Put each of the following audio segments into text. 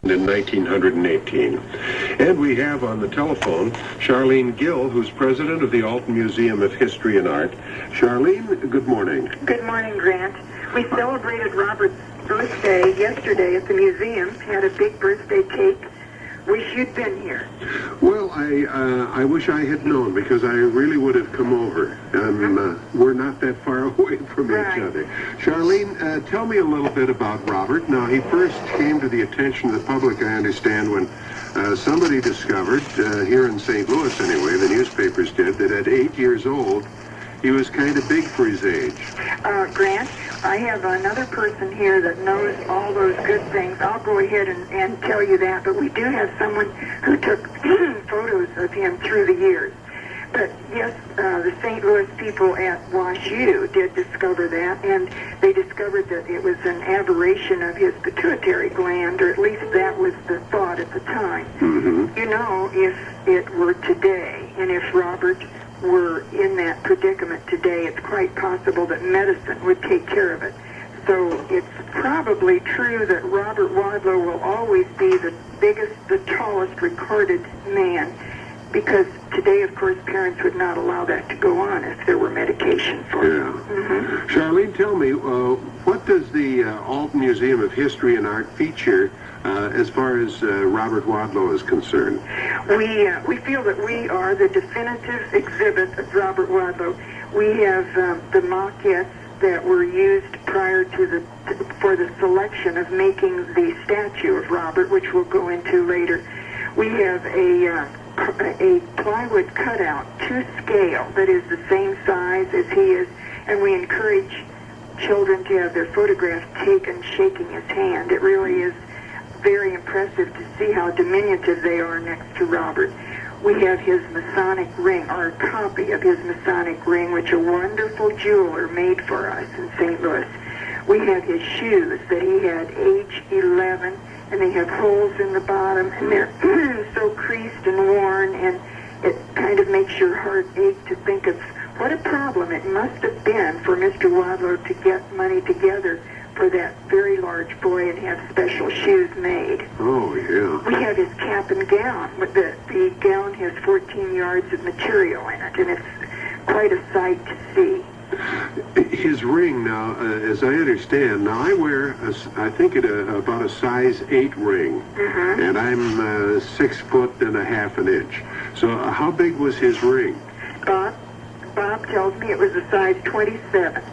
in 1918. And we have on the telephone Charlene Gill, who's president of the Alton Museum of History and Art. Charlene, good morning. Good morning, Grant. We celebrated Robert's birthday yesterday at the museum, had a big birthday cake. Wish you'd been here. Well, I wish I had known, because I really would have come over. We're not that far away from each other. Charlene, tell me a little bit about Robert. Now, he first came to the attention of the public, I understand, when somebody discovered, here in St. Louis anyway, the newspapers did, that at 8 years old, he was kind of big for his age. Grant, I have another person here that knows all those good things. I'll go ahead and tell you that, but we do have someone who took photos of him through the years. But yes, the St. Louis people at WashU did discover that, and they discovered that it was an aberration of his pituitary gland, or at least that was the thought at the time. You know, if it were today, and if Robert were in that predicament today, it's quite possible that medicine would take care of it. So it's probably true that Robert Wadlow will always be the biggest, the tallest recorded man, because today, of course, parents would not allow that to go on if there were medication for it. Charlene, tell me, what does the Alton Museum of History and Art feature as far as Robert Wadlow is concerned? We feel that we are the definitive exhibit of Robert Wadlow. We have the maquettes that were used prior to for the selection of making the statue of Robert, which we'll go into later. We have a plywood cutout to scale that is the same size as he is, and we encourage children to have their photographs taken shaking his hand. It really is very impressive to see how diminutive they are next to Robert. We have his Masonic ring, or a copy of his Masonic ring, which a wonderful jeweler made for us in St. Louis. We have his shoes that he had age 11, and they have holes in the bottom, and they're so creased and worn, and it kind of makes your heart ache to think of what a problem it must have been for Mr. Wadlow to get money together for that very large boy and have special shoes made. Oh, yeah. We have his cap and gown. The gown has 14 yards of material in it, and it's quite a sight to see. His ring, now, as I understand, now I wear, I think, about a size 8 ring, and I'm 6'1.5 inches. So how big was his ring? Bob tells me it was a size 27.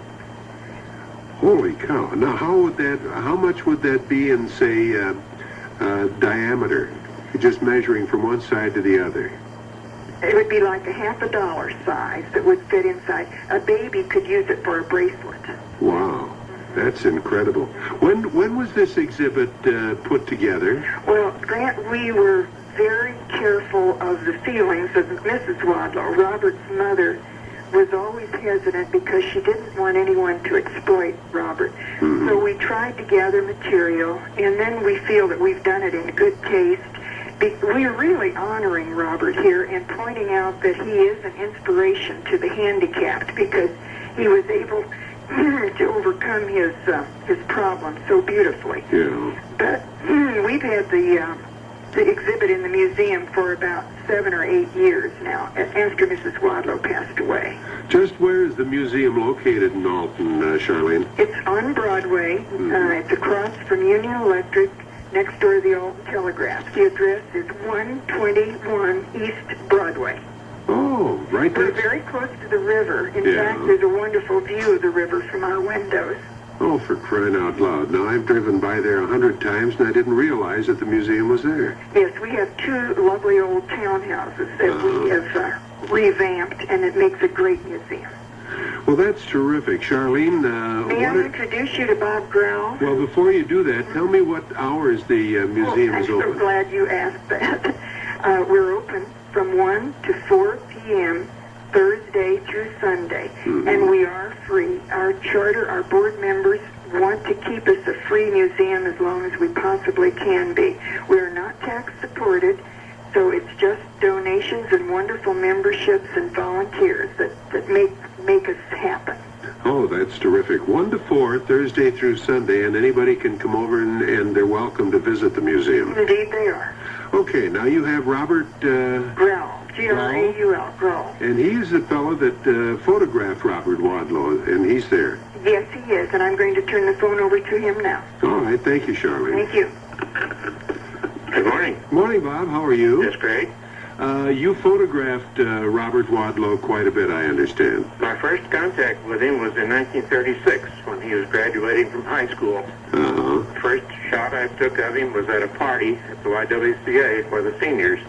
Holy cow! Now, how much would that be in, say, diameter? Just measuring from one side to the other. It would be like a $50 size that would fit inside. A baby could use it for a bracelet. Wow, that's incredible. When was this exhibit put together? Well, Grant, we were very careful of the feelings of Mrs. Wadlow. Robert's mother was always hesitant because she didn't want anyone to exploit Robert. So we tried to gather material, and then we feel that we've done it in good taste. We're really honoring Robert here and pointing out that he is an inspiration to the handicapped, because he was able to overcome his problems so beautifully. Yeah. But we've had the exhibit in the museum for about 7 or 8 years now, after Mrs. Wadlow passed away. Just where is the museum located in Alton, Charlene? It's on Broadway. It's across from Union Electric, next door to the Alton Telegraph. The address is 121 East Broadway. Oh, right there. We're very close to the river. In fact, there's a wonderful view of the river from our windows. Oh, for crying out loud. Now, I've driven by there 100 times, and I didn't realize that the museum was there. Yes, we have 2 lovely old townhouses that we have revamped, and it makes a great museum. Well, that's terrific. Charlene, may I introduce you to Bob Grau? Well, before you do that, tell me what hours the museum is open. I'm so glad you asked that. We're open from 1 to 4 p.m., Thursday through Sunday, and we are free. Our charter, our board members want to keep us a free museum as long as we possibly can be. We are not tax supported, so it's just donations and wonderful memberships and volunteers that make us happen. Oh, that's terrific. 1 to 4, Thursday through Sunday, and anybody can come over and they're welcome to visit the museum. Indeed they are. Okay, now you have Robert... Graul. G-R-A-U-L. Graul. And he's the fellow that photographed Robert Wadlow, and he's there. Yes, he is, and I'm going to turn the phone over to him now. All right, thank you, Charlene. Thank you. Good morning. Morning, Bob. How are you? That's great. You photographed Robert Wadlow quite a bit, I understand. My first contact with him was in 1936 when he was graduating from high school. Uh-huh. The first shot I took of him was at a party at the YWCA for the seniors.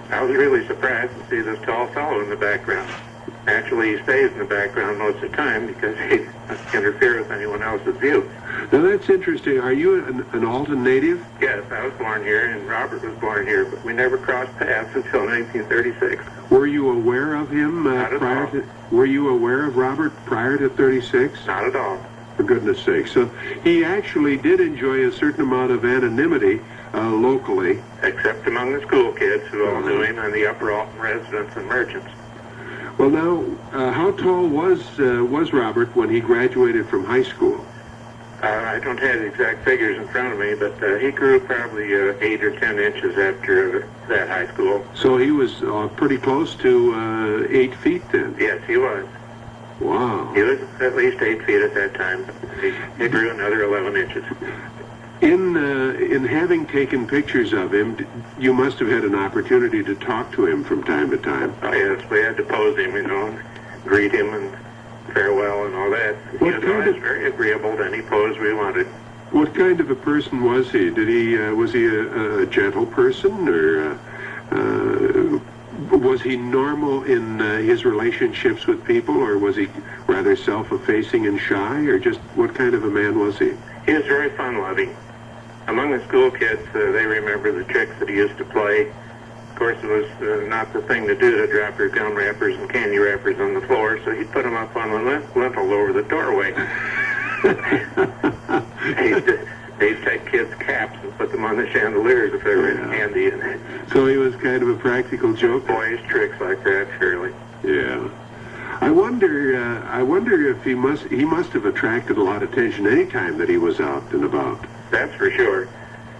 I was really surprised to see this tall fellow in the background. Naturally, he stays in the background most of the time because he doesn't interfere with anyone else's view. Now, that's interesting. Are you an Alton native? Yes, I was born here, and Robert was born here, but we never crossed paths until 1936. Were you aware of him Not at prior all. to... Were you aware of Robert prior to 36? Not at all. For goodness sake. So he actually did enjoy a certain amount of anonymity locally. Except among the school kids who all knew him and the Upper Alton residents and merchants. Well, now, how tall was Robert when he graduated from high school? I don't have the exact figures in front of me, but he grew probably 8 or 10 inches after that high school. So he was pretty close to 8 feet then? Yes, he was. Wow. He was at least 8 feet at that time. He grew another 11 inches. In having taken pictures of him, you must have had an opportunity to talk to him from time to time. Oh, yes, we had to pose him, greet him and farewell and all that. He was always very agreeable to any pose we wanted. What kind of a person was he? Was he a gentle person, or was he normal in his relationships with people, or was he rather self-effacing and shy, or just what kind of a man was he? He was very fun-loving. Among the school kids, they remember the tricks that he used to play. Of course, it was not the thing to do to drop your gum wrappers and candy wrappers on the floor, so he'd put them up on the lintel over the doorway. He'd take kids' caps and put them on the chandeliers if they were handy. So he was kind of a practical joke? Boyish tricks like that, surely. Yeah. I wonder if he must have attracted a lot of attention any time that he was out and about. That's for sure.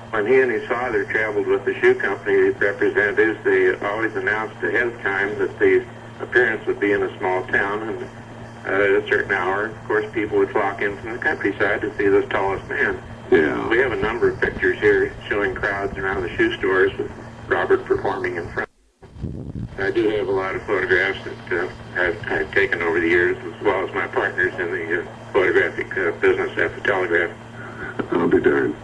When he and his father traveled with the shoe company representatives, they always announced ahead of time that the appearance would be in a small town, and at a certain hour, of course, people would flock in from the countryside to see this tallest man. Yeah. We have a number of pictures here showing crowds around the shoe stores with Robert performing in front. I do have a lot of photographs that I've taken over the years, as well as my partners in the photographic business at the Telegraph. I'll be darned.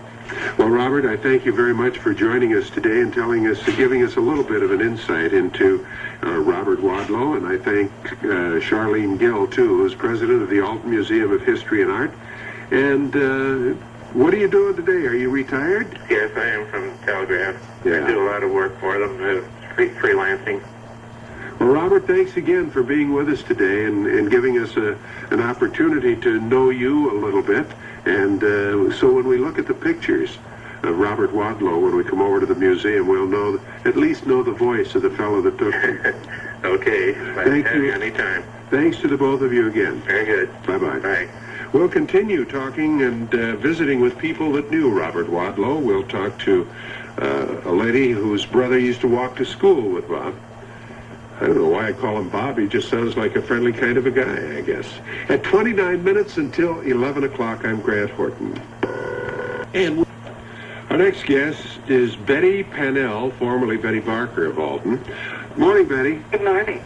Well, Robert, I thank you very much for joining us today and giving us a little bit of an insight into Robert Wadlow, and I thank Charlene Gill, too, who's president of the Alton Museum of History and Art. And what are you doing today? Are you retired? Yes, I am from the Telegraph. Yeah. I do a lot of work for them, freelancing. Well, Robert, thanks again for being with us today and giving us an opportunity to know you a little bit. And so when we look at the pictures of Robert Wadlow, when we come over to the museum, we'll at least know the voice of the fellow that took them. Okay. Thank you. Anytime. Thanks to the both of you again. Very good. Bye-bye. Bye. We'll continue talking and visiting with people that knew Robert Wadlow. We'll talk to a lady whose brother used to walk to school with Bob. I don't know why I call him Bob. He just sounds like a friendly kind of a guy, I guess. At 29 minutes until 11 o'clock, I'm Grant Horton. And our next guest is Betty Pannell, formerly Betty Barker of Alton. Morning, Betty. Good morning.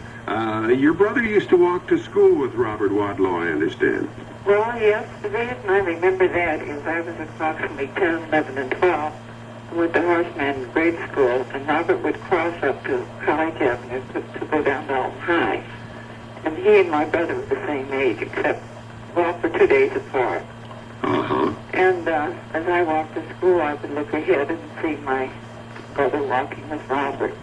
Your brother used to walk to school with Robert Wadlow, I understand. Well, yes, the reason I remember that is I was approximately 10, 11, and 12 with the horseman in grade school, and Robert would cross up to College Avenue to go down to Alton High. And he and my brother were the same age, except, well, for 2 days apart. Uh-huh. And as I walked to school, I would look ahead and see my brother walking with Robert.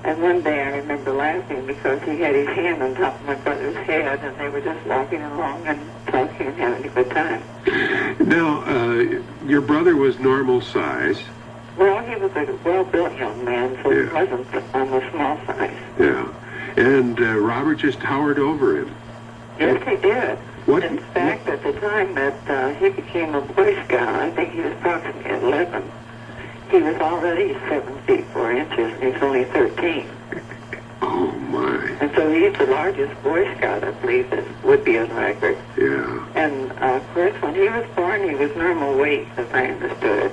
And one day I remember laughing because he had his hand on top of my brother's head, and they were just walking along and talking and having a good time. Now, your brother was normal size. Well, he was a well-built young man, so he wasn't on the small size. Yeah. And Robert just towered over him. Yes, he did. What? In fact, at the time that he became a Boy Scout, I think he was approximately 11, he was already 7 feet 4 inches, and he was only 13. Oh, my. And so he's the largest Boy Scout, I believe, that would be on record. Yeah. And, of course, when he was born, he was normal weight, as I understood.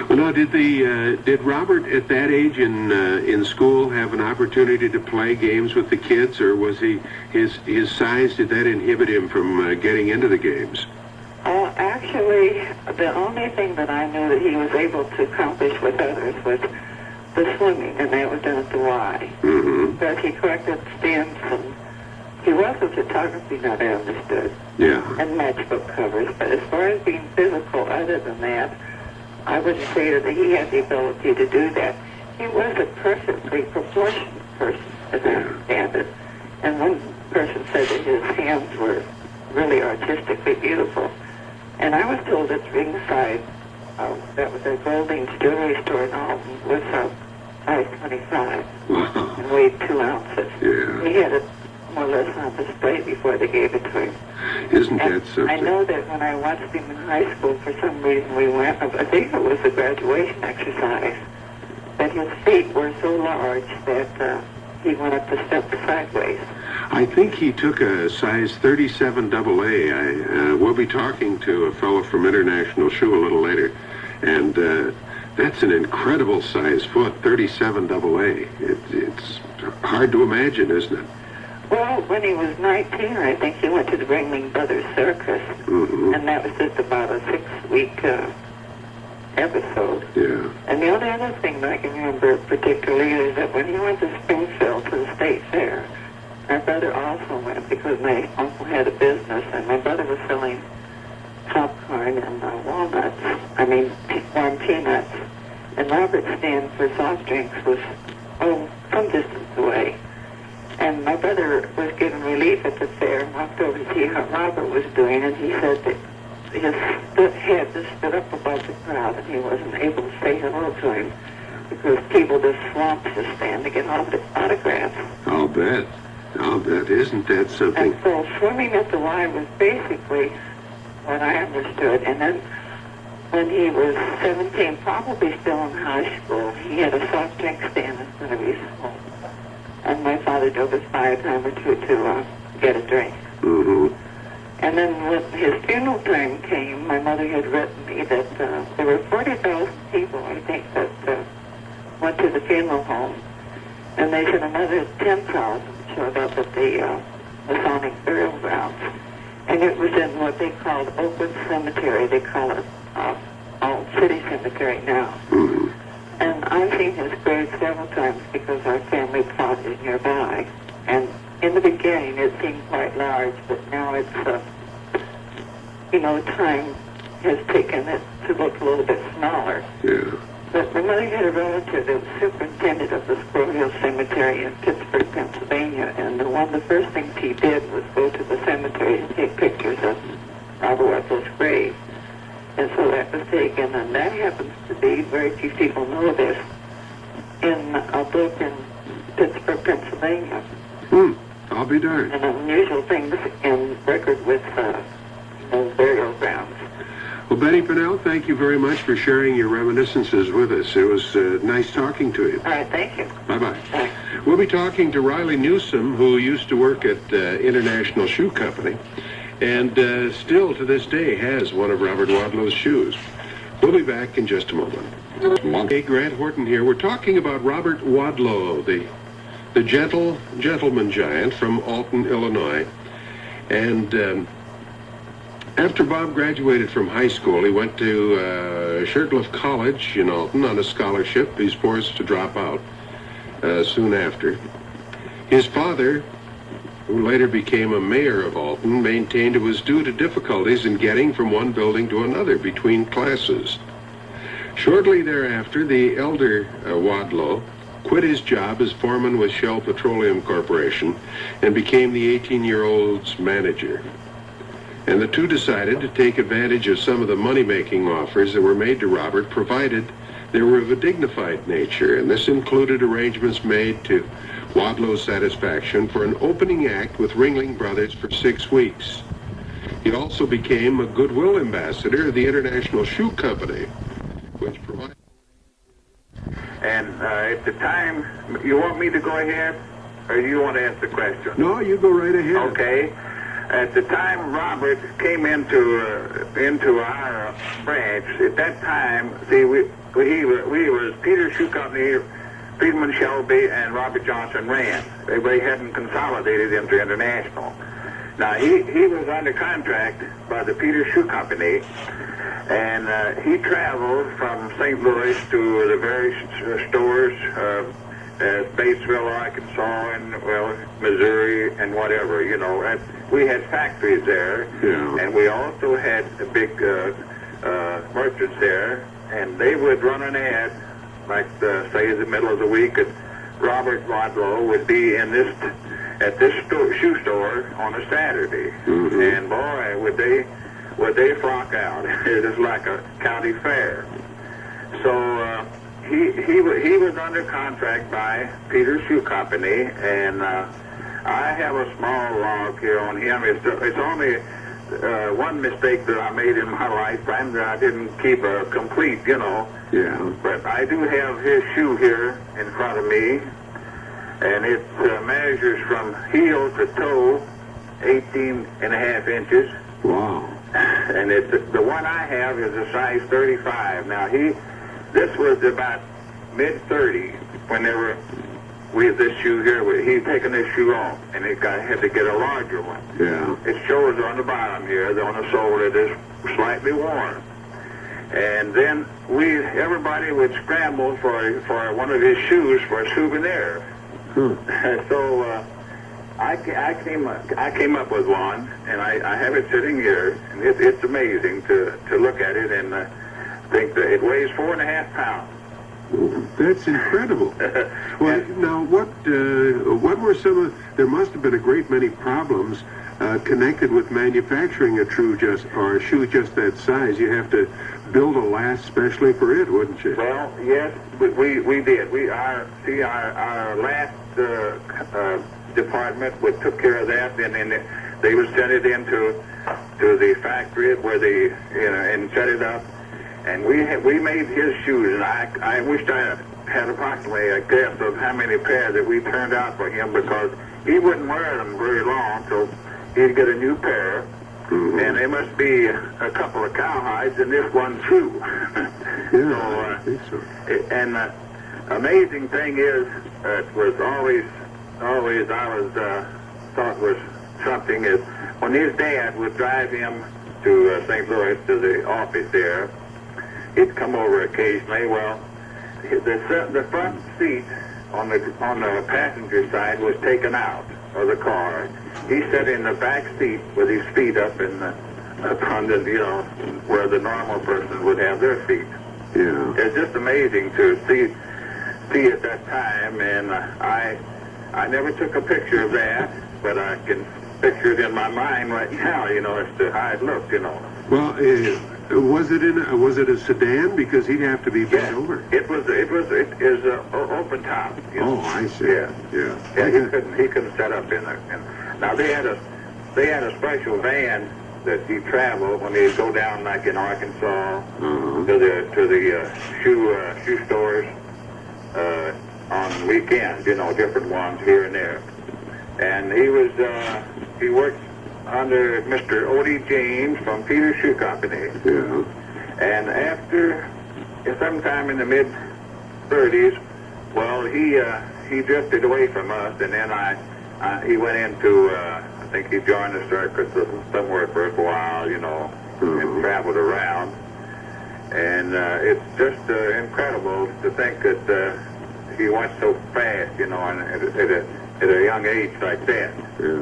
Well, now, did Robert at that age in school have an opportunity to play games with the kids, or was his size, did that inhibit him from getting into the games? Actually, the only thing that I knew that he was able to accomplish with others was the swimming, and that was done at the Y. Mm-hmm. But he collected stamps, and he was a photography nut, I understood. Yeah. And matchbook covers. But as far as being physical, other than that, I wouldn't say that he had the ability to do that. He was a perfectly proportioned person, as I understand it. And one person said that his hands were really artistically beautiful. And I was told that ringside, that was a Golding's jewelry store in Alton, was size 25 and weighed 2 ounces. Yeah. He had it more or less on display before they gave it to him. Isn't And that something? I know that when I watched him in high school, for some reason we went, I think it was a graduation exercise, that his feet were so large that he went up the steps sideways. I think he took a size 37 AA. We'll be talking to a fellow from International Shoe a little later, and that's an incredible size foot, 37 AA. It's hard to imagine, isn't it? Well, when he was 19, I think he went to the Ringling Brothers Circus, Mm-hmm. and that was just about a 6-week episode. Yeah. And the only other thing that I can remember particularly is that when he went to Springfield to the State Fair, my brother also went because my uncle had a business, and my brother was selling popcorn and warm peanuts. And Robert's stand for soft drinks was, some distance away. And my brother was given relief at the fair and walked over to see how Robert was doing, and he said that his head just stood up above the crowd, and he wasn't able to say hello to him because people just swamped his stand to get autographs. I'll bet. Isn't that something? And so swimming at the Y was basically what I understood. And then when he was 17, probably still in high school, he had a soft drink stand in front of his home. And my father drove us by a time or two to get a drink. Mm-hmm. And then when his funeral time came, my mother had written me that there were 40,000 people, I think, that went to the funeral home. And they said another 10,000 showed up at the Masonic burial grounds. And it was in what they called open cemetery. They call it Old City Cemetery now. Mm-hmm. And I've seen his grave several times because our family plot is nearby. And in the beginning it seemed quite large, but now it's, time has taken it to look a little bit smaller. Yeah. But my mother had a relative that was superintendent of the Squirrel Hill Cemetery in Pittsburgh, Pennsylvania, and one of the first things he did was go to the cemetery and take pictures of Robert Wadlow's grave. And so that was taken, and that happens to be, very few people know this, in a book in Pittsburgh, Pennsylvania. I'll be darned. An unusual thing in record with burial grounds. Well, Betty Pennell, thank you very much for sharing your reminiscences with us. It was nice talking to you. All right, thank you. Bye-bye. Bye. We'll be talking to Riley Newsom, who used to work at International Shoe Company, and still to this day has one of Robert Wadlow's shoes. We'll be back in just a moment. Hey, Grant Horton here. We're talking about Robert Wadlow, the gentleman giant from Alton, Illinois. And after Bob graduated from high school, he went to Shirtliff College in Alton on a scholarship. He's forced to drop out soon after. His father, who later became a mayor of Alton, maintained it was due to difficulties in getting from one building to another between classes. Shortly thereafter, the elder Wadlow quit his job as foreman with Shell Petroleum Corporation and became the 18-year-old's manager. And the two decided to take advantage of some of the money-making offers that were made to Robert, provided They were of a dignified nature, and this included arrangements made to Wadlow's satisfaction for an opening act with Ringling Brothers for 6 weeks. He also became a goodwill ambassador of the International Shoe Company, which provided... And at the time, you want me to go ahead, or you want to ask the question? No, you go right ahead. Okay. At the time Robert came into our branch, at that time, see, we was Peter Shoe Company, Friedman Shelby, and Robert Johnson ran. They hadn't consolidated into International. Now, he was under contract by the Peter Shoe Company, and he traveled from St. Louis to the various stores, Batesville, Arkansas, and, well, Missouri, and whatever, you know. And we had factories there, Yeah. and we also had big merchants there, and they would run an ad, like, say, in the middle of the week, and Robert Wadlow would be in at this shoe store on a Saturday, and boy, would they flock out. It was like a county fair. So he was under contract by Peter Shoe Company, and I have a small log here on him. It's only one mistake that I made in my lifetime, that I didn't keep a complete, you know. Yeah. But I do have his shoe here in front of me, and it measures from heel to toe 18.5 inches. Wow. And the one I have is a size 35. Now this was about mid-30 whenever this shoe here, he'd taken this shoe off, and had to get a larger one. Yeah. It shows on the bottom here, on the sole, it is slightly worn. And then everybody would scramble for one of his shoes for a souvenir. So I came up with one, and I have it sitting here, and it's amazing to look at it and think that it weighs 4.5 pounds. That's incredible. Well, now, what were some of... There must have been a great many problems connected with manufacturing a shoe just that size. You have to build a last specially for it, wouldn't you? Well, yes, we did. Our last department took care of that, and then they would send it into the factory where they, and set it up. And we made his shoes, and I wished I had approximately a guess of how many pairs that we turned out for him, because he wouldn't wear them very long, so he'd get a new pair, and there must be a couple of cowhides in this one too. Yeah, I think so. And amazing thing is, it was always I was thought was something, is when his dad would drive him to St. Louis to the office there, he'd come over occasionally. Well, the front seat on the passenger side was taken out of the car. He sat in the back seat with his feet up on the, where the normal person would have their feet. Yeah. It's just amazing to see at that time, and I never took a picture of that, but I can picture it in my mind right now, as to how it looked, Well, was it a sedan? Because he'd have to be bent over. It is open top. Oh, I see. Yeah. Yeah. He couldn't set up in there. Now they had a special van that he traveled when he'd go down, like in Arkansas, to the shoe stores on weekends, different ones here and there. And he worked under Mr. O.D. James from Peter Shoe Company. Yeah. And after, sometime in the mid-30s, well, he drifted away from us, and then he went into, I think he joined the circus somewhere for a while, and traveled around. And it's just incredible to think that he went so fast, and at a young age like that. Yeah.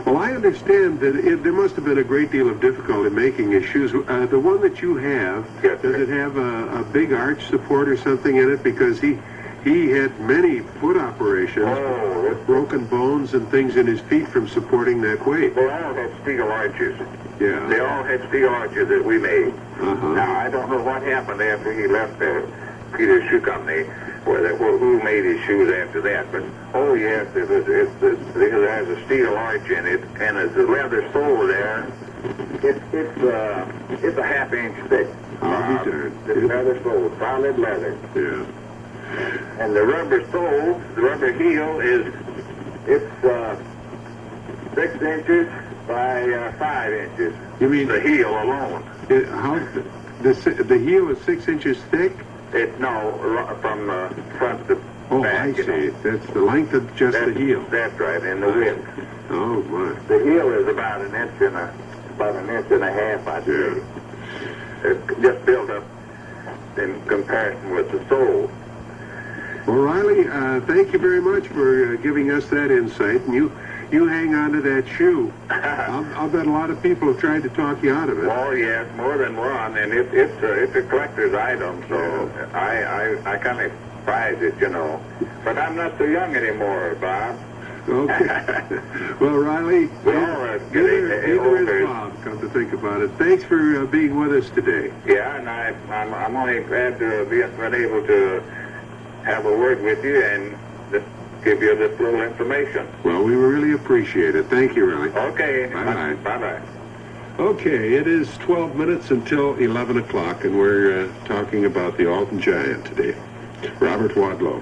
Well, I understand that there must have been a great deal of difficulty making his shoes. The one that you have, yes, does it have a big arch support or something in it? Because he had many foot operations, with broken bones and things in his feet from supporting that weight. They all had steel arches. Yeah. They all had steel arches that we made. Now, I don't know what happened after he left there. Peter's Shoe Company, who made his shoes after that. But oh yes, it has a steel arch in it, and there's a leather sole there. It's a half-inch thick. I'll be darned. It's leather sole, solid leather. Yeah. And the rubber sole, the rubber heel it's 6 inches by 5 inches. You mean The heel alone. The heel is 6 inches thick? From front to Oh, back. I see. That's the length of just the heel. That's right, and the width. Oh my. The heel is about an inch and a half, I'd say. It's just built up in comparison with the sole. Well, Riley, thank you very much for giving us that insight. And you hang on to that shoe. I'll bet a lot of people have tried to talk you out of it. Oh yes, more than one, and it's a collector's item, so I kind of prize it, you know. But I'm not so young anymore, Bob. Okay. Well, Riley, Well, neither is Bob, come to think about it. Thanks for being with us today. Yeah, and I'm only glad to be able to have a word with you and just give you this little information. Well, we really appreciate it. Thank you, Riley. Okay. Bye-bye. Bye-bye. Okay, it is 12 minutes until 11 o'clock, and we're talking about the Alton Giant today, Robert Wadlow.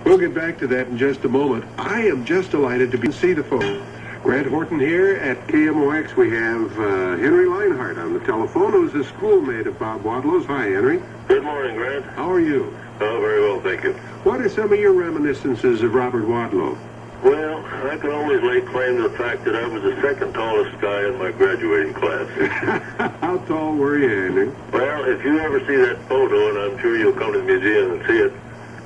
We'll get back to that in just a moment. I am just delighted to see the phone. Grant Horton here at KMOX. We have Henry Leinhardt on the telephone, who's a schoolmate of Bob Wadlow's. Hi, Henry. Good morning, Grant. How are you? Oh, very well, thank you. What are some of your reminiscences of Robert Wadlow? Well, I can always lay claim to the fact that I was the second tallest guy in my graduating class. How tall were you, Henry? Well, if you ever see that photo, and I'm sure you'll come to the museum and see it,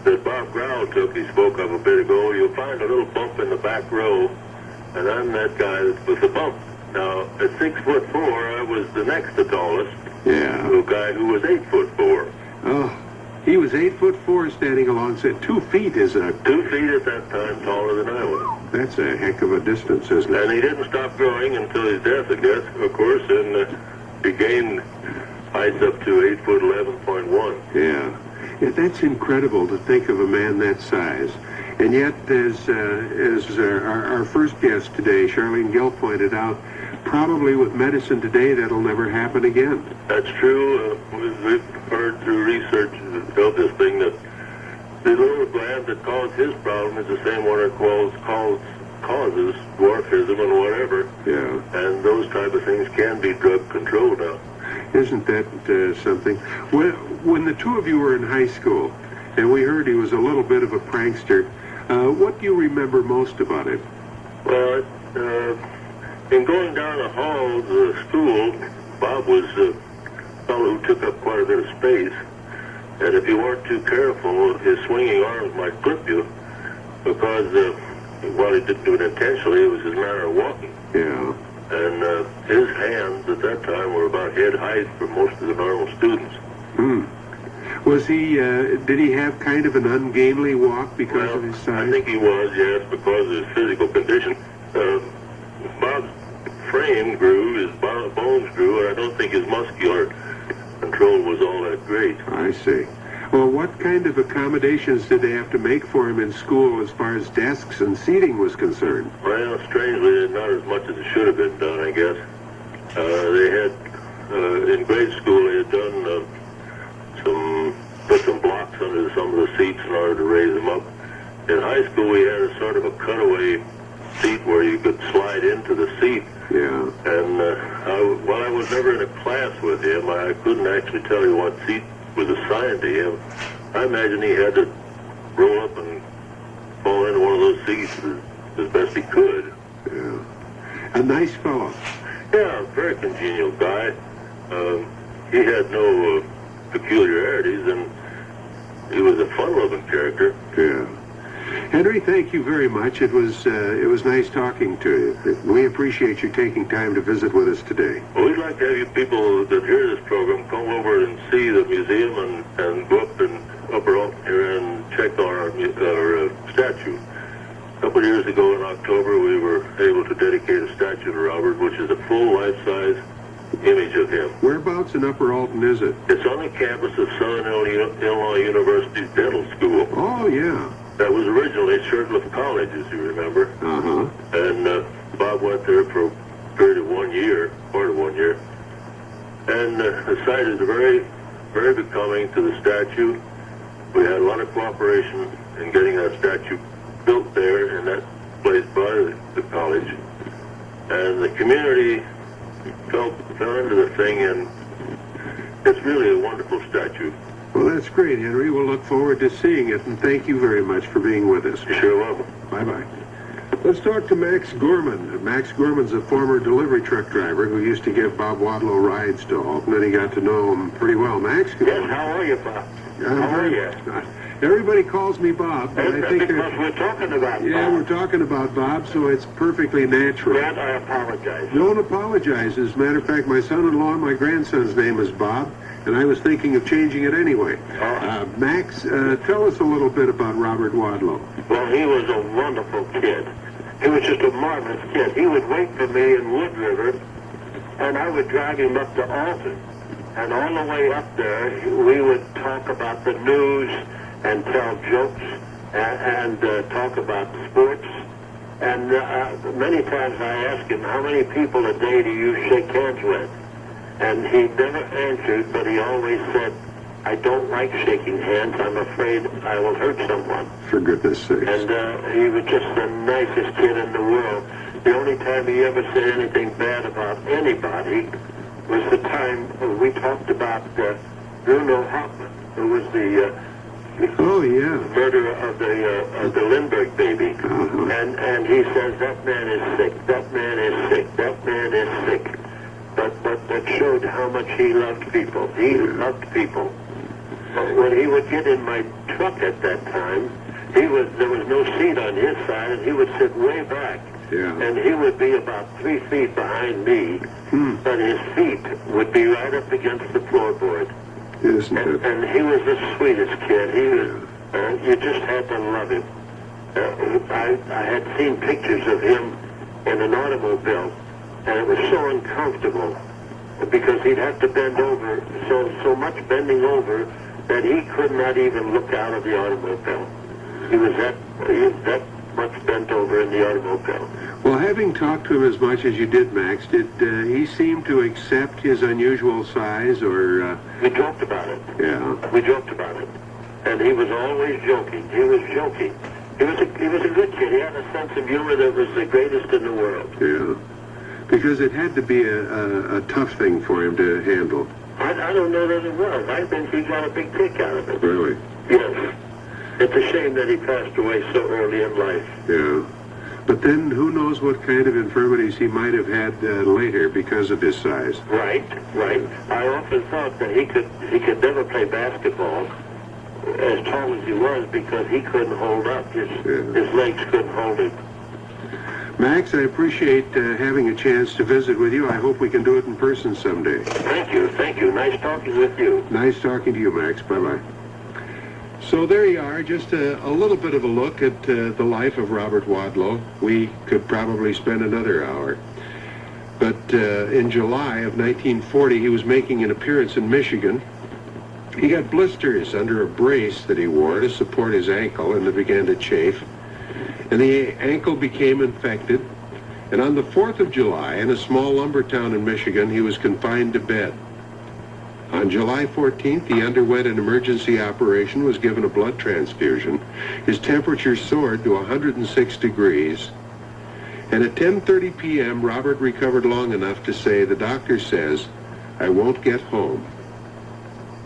that Bob Grau took, he spoke of a bit ago, you'll find a little bump in the back row, and I'm that guy with the bump. Now, at 6'4", I was the next to tallest. Yeah. To a guy who was 8'4". Oh, he was 8'4" standing alongside. 2 feet is 2 feet at that time taller than I was. that's a heck of a distance, isn't it? And he didn't stop growing until his death, I guess, of course, and he gained height up to 8'11.1". Yeah. Yeah, that's incredible to think of a man that size. And yet, as our first guest today, Charlene Gill, pointed out, probably with medicine today, that'll never happen again. That's true. We've heard through research of this thing that the little gland that caused his problem is the same one that causes dwarfism and whatever. Yeah. And those type of things can be drug controlled now. Isn't that something? When the two of you were in high school, and we heard he was a little bit of a prankster, what do you remember most about it? Well, in going down the hall of the school, Bob was a fellow who took up quite a bit of space. And if you weren't too careful, his swinging arms might clip you, because while he didn't do it intentionally, it was his manner of walking. Yeah. And his hands at that time were about head height for most of the normal students. Was he, did he have kind of an ungainly walk because of his size? I think he was, yes, because of his physical condition. Bob's frame grew, his bones grew, and I don't think his muscular control was all that great. I see. Well, what kind of accommodations did they have to make for him in school as far as desks and seating was concerned? Well, strangely, not as much as it should have been done, I guess. They had, in grade school, they had done put some blocks under some of the seats in order to raise them up. In high school, we had a sort of a cutaway seat where you could slide into the seat. Yeah. And while I was never in a class with him, I couldn't actually tell you what seat was assigned to him. I imagine he had to roll up and fall into one of those seats as best he could. Yeah. A nice fellow. Yeah, very congenial guy. He had no peculiarities, and he was a fun-loving character. Yeah. Henry, thank you very much. It was nice talking to you. We appreciate you taking time to visit with us today. Well, we'd like to have you people that hear this program come over and see the museum and go up in Upper Alton here and check on our statue. A couple of years ago in October, we were able to dedicate a statue to Robert, which is a full life-size image of him. Whereabouts in Upper Alton is it? It's on the campus of Southern Illinois University's dental school. Oh, yeah. That was originally Shirtlift College, as you remember. Uh-huh. And Bob went there for a period of 1 year, part of 1 year. And the site is very, very becoming to the statue. We had a lot of cooperation in getting that statue built there in that place by the college. And the community fell into the thing, and it's really a wonderful statue. Well, that's great, Henry. We'll look forward to seeing it, and thank you very much for being with us. You're sure welcome. Bye-bye. Let's talk to Max Gorman. Max Gorman's a former delivery truck driver who used to give Bob Wadlow rides to Alton, and he got to know him pretty well. Max? Yes, how are you, Bob? How are you? Everybody calls me Bob, but I think because we're talking about yeah, Bob. we're talking about Bob, so it's perfectly natural. Grant, I apologize. Don't apologize. As a matter of fact, my son-in-law and my grandson's name is Bob, and I was thinking of changing it anyway. Max, tell us a little bit about Robert Wadlow. Well, he was a wonderful kid. He was just a marvelous kid. He would wait for me in Wood River, and I would drive him up to Alton. And on the way up there, we would talk about the news and tell jokes and talk about sports. And many times I asked him, how many people a day do you shake hands with? And he never answered, but he always said, I don't like shaking hands. I'm afraid I will hurt someone. For goodness sakes. And he was just the nicest kid in the world. The only time he ever said anything bad about anybody was the time we talked about Bruno Hauptmann, who was the oh, yeah. murderer of the Lindbergh baby. Uh-huh. And he says, that man is sick, that man is sick, that man is sick. But that showed how much he loved people. He loved people. But when he would get in my truck at that time, there was no seat on his side, and he would sit way back. Yeah. And he would be about 3 feet behind me, but his feet would be right up against the floorboard. Isn't it? And he was the sweetest kid. He was, you just had to love him. I had seen pictures of him in an automobile, and it was so uncomfortable because he'd have to bend over, so much bending over that he could not even look out of the automobile. He was that much bent over in the automobile. Well, having talked to him as much as you did, Max, did he seem to accept his unusual size, or... We joked about it. Yeah. We joked about it. And he was always joking. He was joking. He was a good kid. He had a sense of humor that was the greatest in the world. Yeah. Because it had to be a tough thing for him to handle. I don't know that it was. I think he got a big kick out of it. Really? Yes. It's a shame that he passed away so early in life. Yeah. But then who knows what kind of infirmities he might have had later because of his size. Right, right. I often thought that he could never play basketball as tall as he was because he couldn't hold up. His legs couldn't hold him. Max, I appreciate having a chance to visit with you. I hope we can do it in person someday. Thank you, thank you. Nice talking with you. Nice talking to you, Max. Bye-bye. So there you are, just a little bit of a look at the life of Robert Wadlow. We could probably spend another hour. But in July of 1940, he was making an appearance in Michigan. He got blisters under a brace that he wore to support his ankle, and it began to chafe. And the ankle became infected. And on the 4th of July, in a small lumber town in Michigan, he was confined to bed. On July 14th, he underwent an emergency operation, was given a blood transfusion. His temperature soared to 106 degrees. And at 10:30 p.m., Robert recovered long enough to say, the doctor says, I won't get home.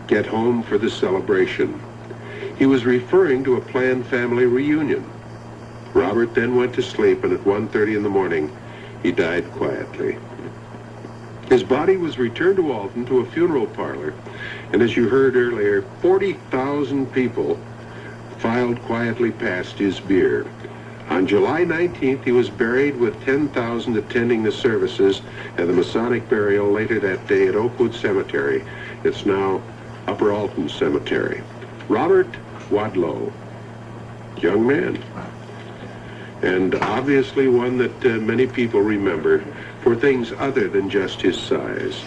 Get home for the celebration. He was referring to a planned family reunion. Robert then went to sleep, and at 1:30 in the morning, he died quietly. His body was returned to Alton to a funeral parlor, and as you heard earlier, 40,000 people filed quietly past his bier. On July 19th, he was buried with 10,000 attending the services and the Masonic burial later that day at Oakwood Cemetery. It's now Upper Alton Cemetery. Robert Wadlow, young man, and obviously one that many people remember for things other than just his size.